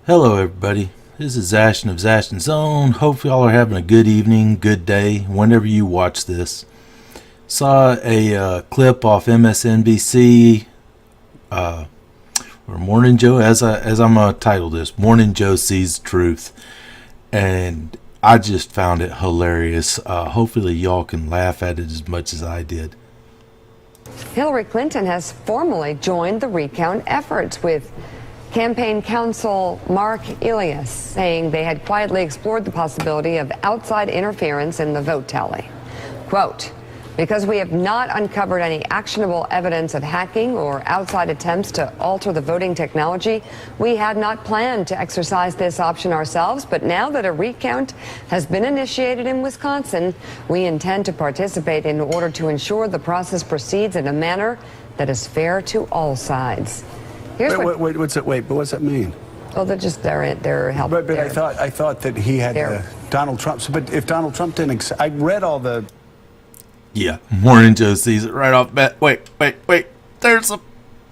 Hello everybody, this is Ashton of Ashton Zone. Hope y'all are having a good evening, good day, whenever you watch this. Saw a clip off MSNBC, or Mornin Joe, as I'm going to title this, Mornin Joe Sees Truth. And I just found it hilarious. Hopefully y'all can laugh at it as much as I did. Hillary Clinton has formally joined the recount efforts, with campaign counsel Mark Elias saying they had quietly explored the possibility of outside interference in the vote tally. Quote, "Because we have not uncovered any actionable evidence of hacking or outside attempts to alter the voting technology, we had not planned to exercise this option ourselves, but now that a recount has been initiated in Wisconsin, we intend to participate in order to ensure the process proceeds in a manner that is fair to all sides." Wait, what's that mean? Well, they're helping. But I thought that he had Donald Trump. So, but if Donald Trump didn't, I read all the. Yeah, Mornin Joe sees it right off bat. Wait. There's a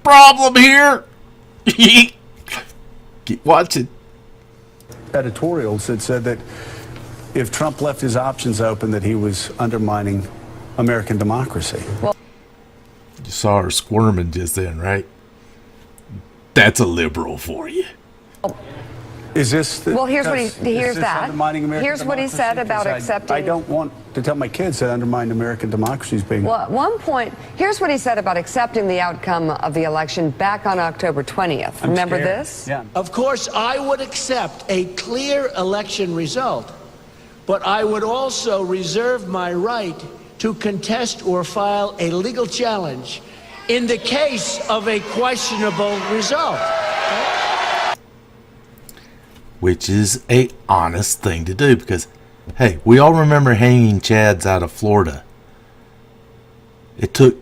problem here. Keep watching. Editorials that said that if Trump left his options open, that he was undermining American democracy. Well, you saw her squirming just then, right? That's a liberal for you. Is this the, well, here's what he said about accepting. I don't want to tell my kids that undermined American democracy is being. Well, at one point, here's what he said about accepting the outcome of the election back on October 20th. Remember this? Yeah. Of course, I would accept a clear election result, but I would also reserve my right to contest or file a legal challenge in the case of a questionable result. Which is a honest thing to do, because, hey, we all remember hanging chads out of Florida. It took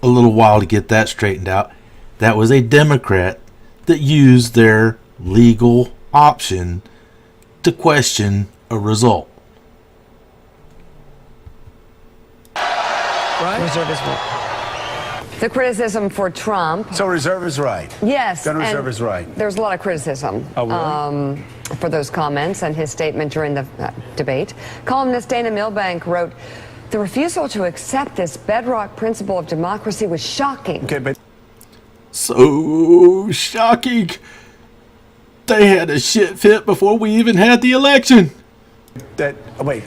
a little while to get that straightened out. That was a Democrat that used their legal option to question a result. Right? Reserve his right. The criticism for Trump. So reserve his right. Yes. Gun reserve his right. There's a lot of criticism for those comments and his statement during the debate. Columnist Dana Milbank wrote, "The refusal to accept this bedrock principle of democracy was shocking." Okay, but so shocking. They had a shit fit before we even had the election. wait.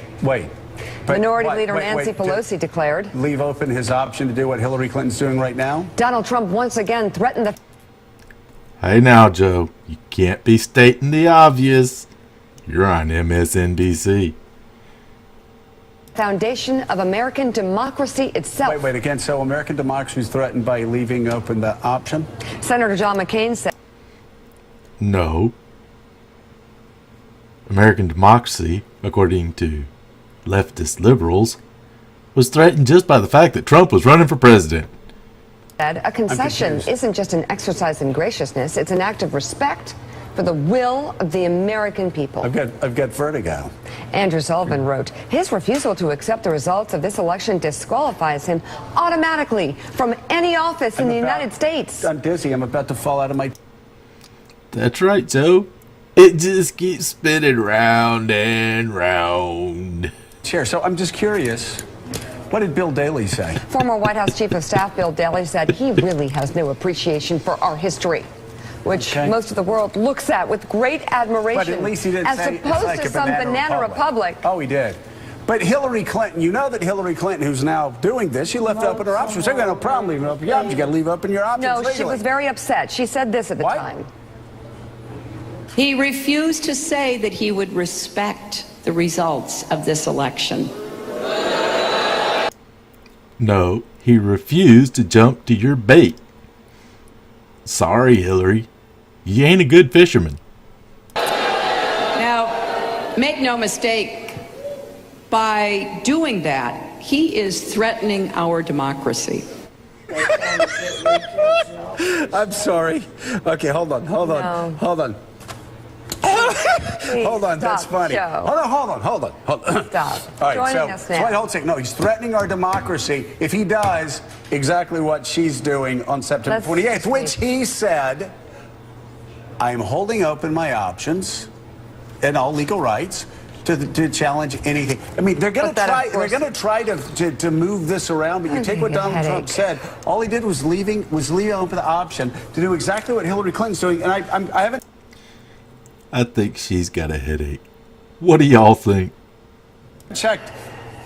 Minority Leader Nancy Pelosi declared, leave open his option to do what Hillary Clinton's doing right now? Donald Trump once again threatened the... Hey now, Joe, you can't be stating the obvious. You're on MSNBC. foundation of American democracy itself. Wait, again, so American democracy is threatened by leaving open the option? Senator John McCain said... No. American democracy, according to leftist liberals, was threatened just by the fact that Trump was running for president. A concession isn't just an exercise in graciousness, it's an act of respect for the will of the American people. I've got vertigo. Andrew Sullivan wrote, his refusal to accept the results of this election disqualifies him automatically from any office in the United States. I'm dizzy. I'm about to fall out of my... That's right, Joe. It just keeps spinning round and round. Chair, so I'm just curious, what did Bill Daley say? Former White House Chief of Staff Bill Daley said he really has no appreciation for our history, which most of the world looks at with great admiration. But at least he didn't as say opposed like to some banana republic. Oh, he did. But Hillary Clinton, you know that Hillary Clinton, who's now doing this, she left open her options. She got no problem leaving open your options. You got to leave open your options. No, legally. she was very upset. She said this at the time. He refused to say that he would respect the results of this election. No, he refused to jump to your bait. Sorry, Hillary. You ain't a good fisherman. Now, make no mistake, by doing that, he is threatening our democracy. I'm sorry. Okay, hold on. Please, hold on, that's funny. Joe. Hold on. Stop. All right, Joining us now. wait, hold a second. No, he's threatening our democracy if he does exactly what she's doing on September 28th, which he said I'm holding open my options and all legal rights to challenge anything. I mean, they're going to try. They're going to try to move this around. But you take what Donald Trump said. All he did was leaving open the option to do exactly what Hillary Clinton's doing. And I haven't. I think she's got a headache. What do y'all think? Checked.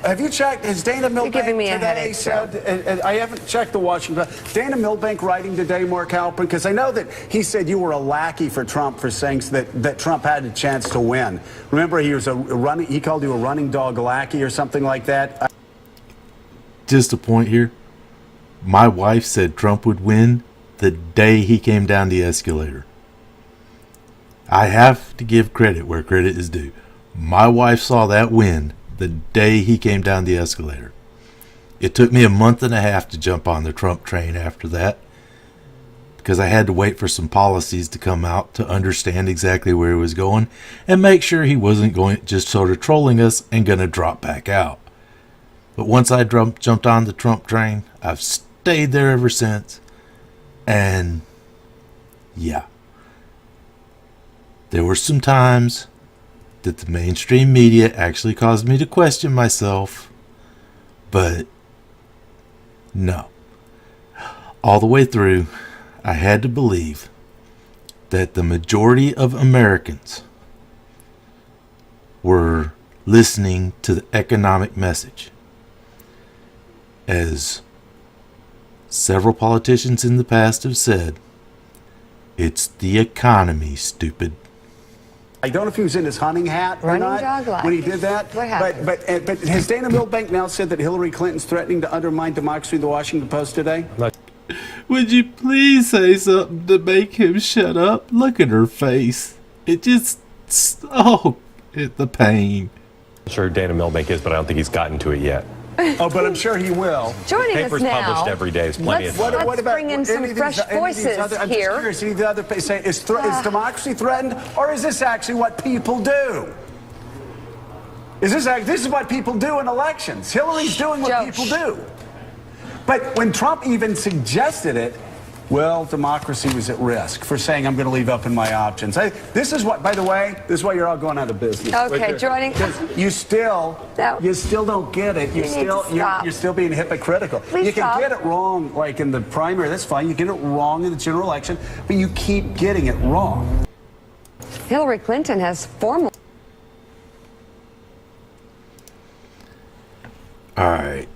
Have you checked? Has Dana Milbank giving me a today headache, said? And I haven't checked the Washington. Dana Milbank writing today, Mark Halpern, because I know that he said you were a lackey for Trump for saying that Trump had a chance to win. Remember, he was he called you a running dog lackey or something like that. Just a point here. My wife said Trump would win the day he came down the escalator. I have to give credit where credit is due. My wife saw that win the day he came down the escalator. It took me a month and a half to jump on the Trump train after that, because I had to wait for some policies to come out to understand exactly where he was going and make sure he wasn't going just sort of trolling us and going to drop back out. But once I jumped on the Trump train, I've stayed there ever since. And yeah, there were some times that the mainstream media actually caused me to question myself, but no. All the way through, I had to believe that the majority of Americans were listening to the economic message. As several politicians in the past have said, it's the economy, stupid. I don't know if he was in his hunting hat or not when he did that. What happened? But has Dana Milbank now said that Hillary Clinton's threatening to undermine democracy in the Washington Post today? Would you please say something to make him shut up? Look at her face. It just, the pain. I'm sure Dana Milbank is, but I don't think he's gotten to it yet. Oh, but I'm sure he will. Joining Papers us now. published every day. It's plenty of time. Let's bring in some fresh voices I'm here. just curious, any of the other say, is democracy threatened, or is this actually what people do? This is what people do in elections. Hillary's doing what people do. But when Trump even suggested it, well, democracy was at risk for saying I'm going to leave open my options. This is what, by the way, this is why you're all going out of business. Okay, joining. You still don't get it. You're still being hypocritical. Please you can stop. get it wrong, like in the primary. That's fine. You get it wrong in the general election, but you keep getting it wrong. Hillary Clinton has formally. All right.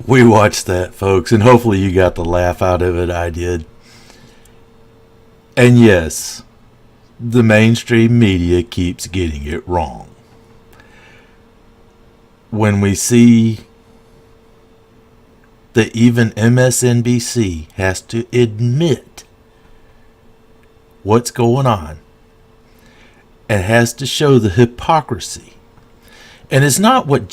We watched that, folks, and hopefully you got the laugh out of it. I did. And yes, the mainstream media keeps getting it wrong. When we see that even MSNBC has to admit what's going on and has to show the hypocrisy. And it's not what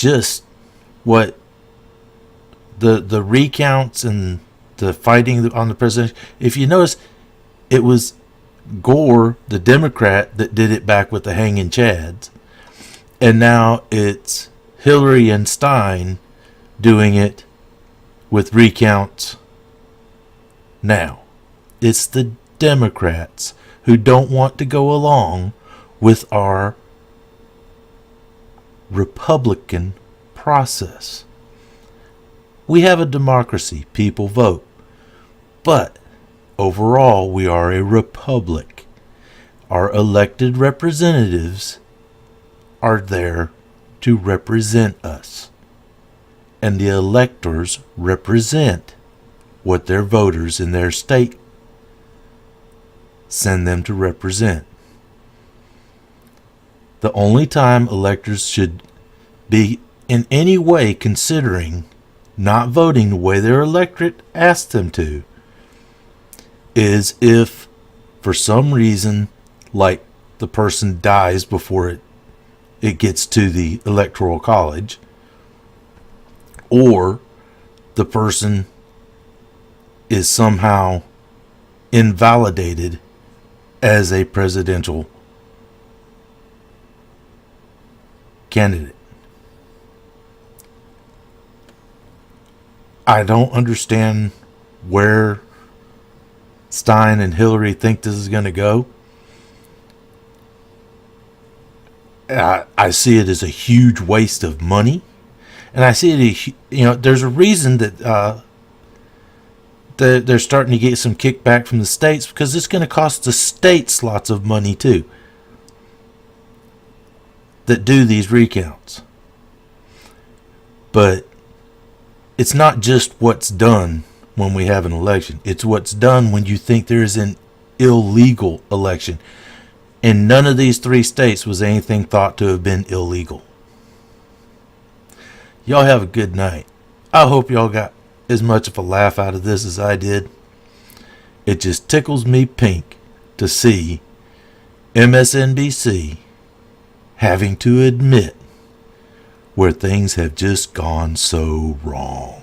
the recounts and the fighting on the president. If you notice, it was Gore, the Democrat, that did it back with the hanging chads. And now it's Hillary and Stein doing it with recounts now. It's the Democrats who don't want to go along with our Republican process. We have a democracy. People vote. But overall, we are a republic. Our elected representatives are there to represent us. And the electors represent what their voters in their state send them to represent. The only time electors should be in any way considering not voting the way their electorate asked them to is if, for some reason, like the person dies before it gets to the electoral college, or the person is somehow invalidated as a presidential candidate. I don't understand where Stein and Hillary think this is going to go. I see it as a huge waste of money, and I see it. There's a reason that they're starting to get some kickback from the states, because it's going to cost the states lots of money too that do these recounts. But it's not just what's done when we have an election. It's what's done when you think there is an illegal election. In none of these 3 states was anything thought to have been illegal. Y'all have a good night. I hope y'all got as much of a laugh out of this as I did. It just tickles me pink to see MSNBC having to admit where things have just gone so wrong.